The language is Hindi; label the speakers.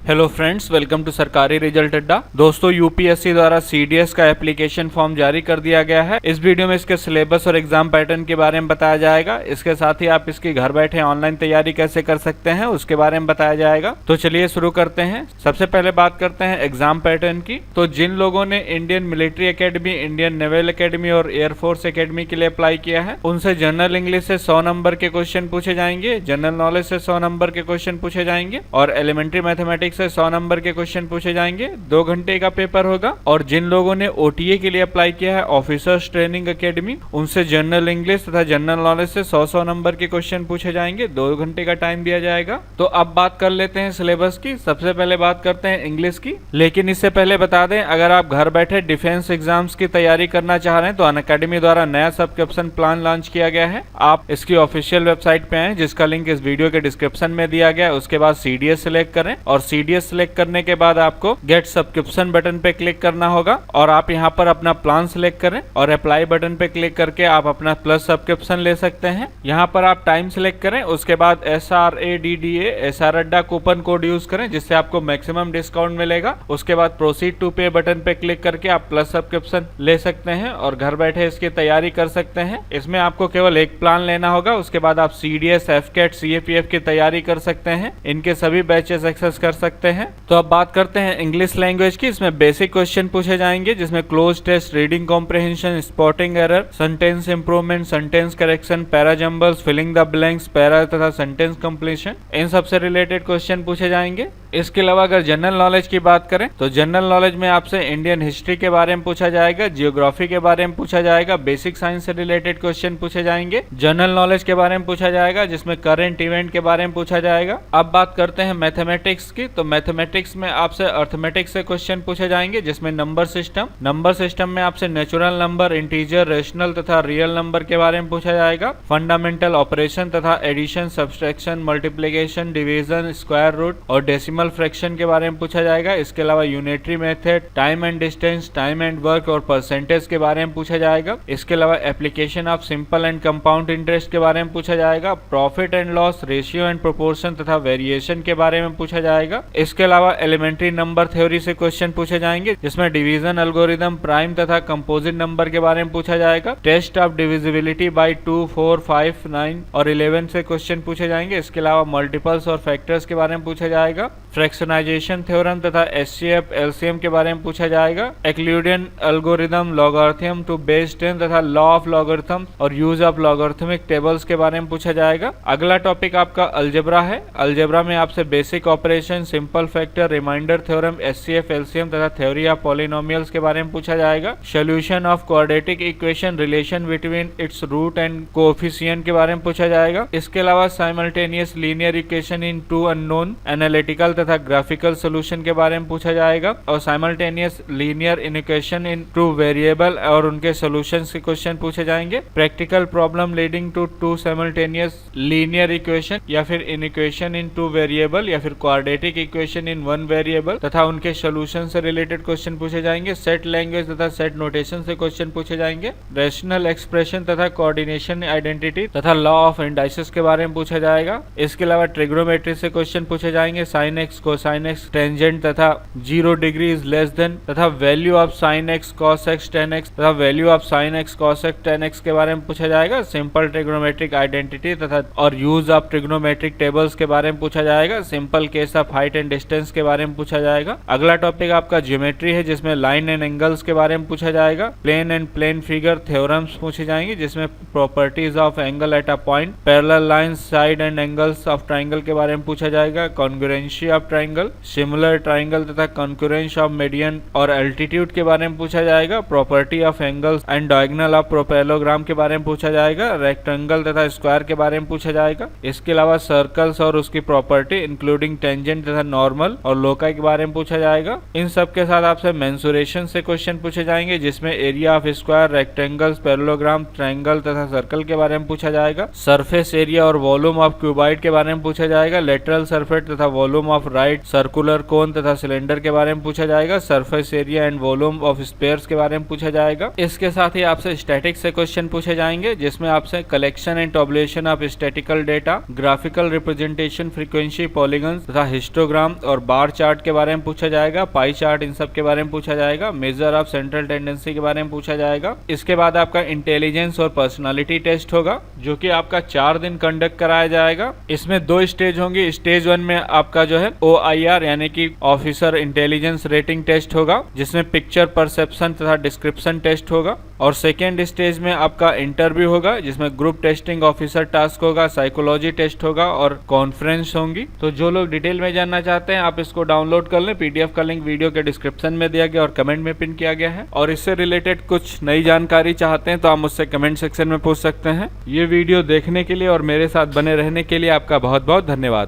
Speaker 1: हेलो फ्रेंड्स, वेलकम टू सरकारी रिजल्ट अड्डा। दोस्तों, यूपीएससी द्वारा सीडीएस का एप्लीकेशन फॉर्म जारी कर दिया गया है। इस वीडियो में इसके सिलेबस और एग्जाम पैटर्न के बारे में बताया जाएगा। इसके साथ ही आप इसकी घर बैठे ऑनलाइन तैयारी कैसे कर सकते हैं उसके बारे में बताया जाएगा। तो चलिए शुरू करते हैं। सबसे पहले बात करते हैं एग्जाम पैटर्न की। तो जिन लोगों ने Indian military academy, Indian naval academy और एयरफोर्स अकेडमी के लिए अप्लाई किया है, उनसे जनरल इंग्लिश से 100 नंबर के क्वेश्चन पूछे जाएंगे, जनरल नॉलेज से 100 नंबर के क्वेश्चन पूछे जाएंगे और एलिमेंट्री मैथमेटिक्स से 100 नंबर के क्वेश्चन पूछे जाएंगे। 2 घंटे का पेपर होगा। और जिन लोगों ने ओटीए के लिए अप्लाई किया है, ऑफिसर्स ट्रेनिंग अकेडमी, उनसे जनरल इंग्लिश तथा जनरल नॉलेज से 100 नंबर के क्वेश्चन पूछे जाएंगे। 2 घंटे का टाइम दिया जाएगा। तो अब बात कर लेते हैं सिलेबस की। सबसे पहले बात करते हैं इंग्लिश की। लेकिन इससे पहले बता दें, अगर आप घर बैठे डिफेंस एग्जाम्स की तैयारी करना चाह रहे हैं तो अनअकैडमी द्वारा नया सब्सक्रिप्शन प्लान लॉन्च किया गया है। आप इसकी ऑफिशियल वेबसाइट पे आए, जिसका लिंक इस वीडियो के डिस्क्रिप्शन में दिया गया है। उसके बाद सीडीएस सिलेक्ट करें और सीडीएस सिलेक्ट करने के बाद आपको गेट सब्सक्रिप्शन बटन पे क्लिक करना होगा और आप यहां पर अपना प्लान सिलेक्ट करें और अप्लाई बटन पे क्लिक करके आप अपना प्लस सब्सक्रिप्शन ले सकते हैं। यहां पर आप टाइम सिलेक्ट करें। उसके बाद SRADDA SR अड्डा कूपन कोड यूज करें, जिससे आपको मैक्सिमम डिस्काउंट मिलेगा। उसके बाद प्रोसीड टू पे बटन पे क्लिक करके आप प्लस सब्सक्रिप्शन ले सकते हैं और घर बैठे इसकी तैयारी कर सकते हैं। इसमें आपको केवल एक प्लान लेना होगा। उसके बाद आप CDS, FCAT, CAPF की तैयारी कर सकते हैं। इनके सभी बैचेस एक्सेस कर सकते हैं। तो अब बात करते हैं इंग्लिश लैंग्वेज की। इसमें बेसिक क्वेश्चन पूछे जाएंगे, जिसमें cloze test, reading comprehension, spotting error, sentence improvement, sentence correction, para jumbles, filling the blanks, para तथा सेंटेंस कंप्लीशन, इन सबसे रिलेटेड क्वेश्चन पूछे जाएंगे। इसके अलावा अगर जनरल नॉलेज की बात करें तो जनरल नॉलेज में आपसे इंडियन हिस्ट्री के बारे में पूछा जाएगा, जियोग्राफी के बारे में पूछा जाएगा, बेसिक साइंस से रिलेटेड क्वेश्चन पूछे जाएंगे, जनरल नॉलेज के बारे में पूछा जाएगा, जिसमें करंट इवेंट के बारे में पूछा जाएगा। अब बात करते हैं मैथमेटिक्स की। तो मैथमेटिक्स में आपसे अर्थमेटिक्स से क्वेश्चन पूछे जाएंगे, जिसमें नंबर सिस्टम में आपसे नेचुरल नंबर, इंटीजर, रेशनल तथा रियल नंबर के बारे में पूछा जाएगा। फंडामेंटल ऑपरेशन तथा addition, subtraction, multiplication, division, square root और डेसिमल फ्रैक्शन के बारे में पूछा जाएगा। इसके अलावा unitary method, time and distance, time and work और परसेंटेज के बारे में पूछा जाएगा। इसके अलावा application of simple and compound interest के बारे में पूछा जाएगा। Profit and loss, ratio and proportion तथा वेरिएशन के बारे में पूछा जाएगा। इसके अलावा एलिमेंट्री नंबर थ्योरी से क्वेश्चन पूछे जाएंगे, जिसमें डिवीजन एल्गोरिदम, प्राइम तथा कंपोजिट नंबर के बारे में पूछा जाएगा। टेस्ट ऑफ डिविजिबिलिटी बाय 2, 4, 5, 9 और 11 से क्वेश्चन पूछे जाएंगे। इसके अलावा मल्टीपल्स और फैक्टर्स के बारे में पूछा जाएगा। फ्रैक्शनाइजेशन थ्योरम तथा HCF, LCM के बारे में पूछा जाएगा। Euclidean algorithm, logarithm to base 10 तथा लॉ ऑफ लॉगरिथम और यूज ऑफ लॉगरिथमिक टेबल्स के बारे में पूछा जाएगा। अगला टॉपिक आपका अलजेब्रा है। अलजेब्रा में आपसे basic operation, simple factor, remainder theorem, HCF, LCM तथा थ्योरी ऑफ पॉलिनोमियल्स के बारे में पूछा जाएगा। Solution of quadratic equation, relation between its root and coefficient के बारे में पूछा जाएगा। इसके अलावा simultaneous linear equation in 2 unknown, analytical तथा ग्राफिकल सॉल्यूशन के बारे में पूछा जाएगा और simultaneous linear equation in 2 variable और उनके सॉल्यूशंस के क्वेश्चन पूछे जाएंगे। Practical problem leading to 2 simultaneous linear equation या फिर इन इक्वेशन इन 2 वेरिएबल या फिर क्वाड्रेटिक इक्वेशन इन 1 वेरिएबल तथा उनके सॉल्यूशन से रिलेटेड क्वेश्चन पूछे जाएंगे। सेट लैंग्वेज तथा सेट नोटेशन से क्वेश्चन पूछे जाएंगे। रेशनल एक्सप्रेशन तथा कोऑर्डिनेशन आइडेंटिटी तथा लॉ ऑफ इंडाइसेस के बारे में पूछा जाएगा। इसके अलावा ट्रिग्नोमेट्री से क्वेश्चन पूछे जाएंगे। Sine x, cosine x, tangent तथा 0 डिग्री इज लेस देन तथा value of sine x, cos x, tan x तथा value of sine x, cos x, tan x के बारे में पूछा जाएगा। सिंपल ट्रिग्नोमेट्रिक आइडेंटिटी तथा और यूज ऑफ ट्रिग्नोमेट्रिक टेबल्स के बारे में पूछा जाएगा। Simple case of height and distance के बारे में पूछा जाएगा। अगला टॉपिक आपका ज्योमेट्री है, जिसमें लाइन एंड एंगल्स के बारे में पूछा जाएगा। Plane and plane figure theorems पूछे जाएंगे, जिसमें properties of angle at a point, parallel lines, side and angles of triangle के बारे में पूछा जाएगा। Congruency of triangle, similar triangle तथा कॉन्करेंस ऑफ मीडियन और एल्टीट्यूड के बारे में पूछा जाएगा। Property of angles and diagonal of parallelogram के बारे में पूछा जाएगा। रेक्टेंगल तथा स्क्वायर के बारे में पूछा जाएगा। इसके अलावा सर्कल्स और उसकी प्रॉपर्टी इंक्लूडिंग टेंजेंट तथा नॉर्मल और लोकाई के बारे में पूछा जाएगा। इन सब के साथ आपसे मेंसुरेशन से क्वेश्चन पूछे जाएंगे, जिसमें area of square, rectangles, parallelogram, triangle तथा सर्कल के बारे में पूछा जाएगा। सरफेस एरिया और वॉल्यूम ऑफ क्यूबॉइड के बारे में पूछा जाएगा। लेटरल सरफेस तथा volume of of right, circular cone तथा सिलेंडर के बारे में पूछा जाएगा। Surface area and volume of spheres के बारे में पूछा जाएगा। इसके साथ ही आपसे स्टैटिक से क्वेश्चन पूछे जाएंगे, जिसमें आपसे collection and tabulation of statistical data, graphical representation, frequency, polygon तथा हिस्टोग्राम और बार चार्ट के बारे में पूछा जाएगा। पाई चार्ट, इन सब के बारे में पूछा जाएगा। मेजर ऑफ सेंट्रल टेंडेंसी के बारे में पूछा जाएगा। इसके बाद आपका इंटेलिजेंस और पर्सनालिटी टेस्ट होगा, जो कि आपका 4 दिन कंडक्ट कराया जाएगा। इसमें 2 स्टेज होंगी। स्टेज 1 में आपका जो है OIR यानी कि ऑफिसर इंटेलिजेंस रेटिंग टेस्ट होगा, जिसमें पिक्चर परसेप्शन तथा डिस्क्रिप्शन टेस्ट होगा। और सेकेंड स्टेज में आपका इंटरव्यू होगा, जिसमें ग्रुप टेस्टिंग, ऑफिसर टास्क होगा, साइकोलॉजी टेस्ट होगा और कॉन्फ्रेंस होंगी। तो जो लोग डिटेल में जानना चाहते हैं, आप इसको डाउनलोड कर लें। PDF का लिंक वीडियो के डिस्क्रिप्शन में दिया गया और कमेंट में पिन किया गया है। और इससे रिलेटेड कुछ नई जानकारी चाहते हैं तो आप मुझसे कमेंट सेक्शन में पूछ सकते हैं। ये वीडियो देखने के लिए और मेरे साथ बने रहने के लिए आपका बहुत बहुत धन्यवाद।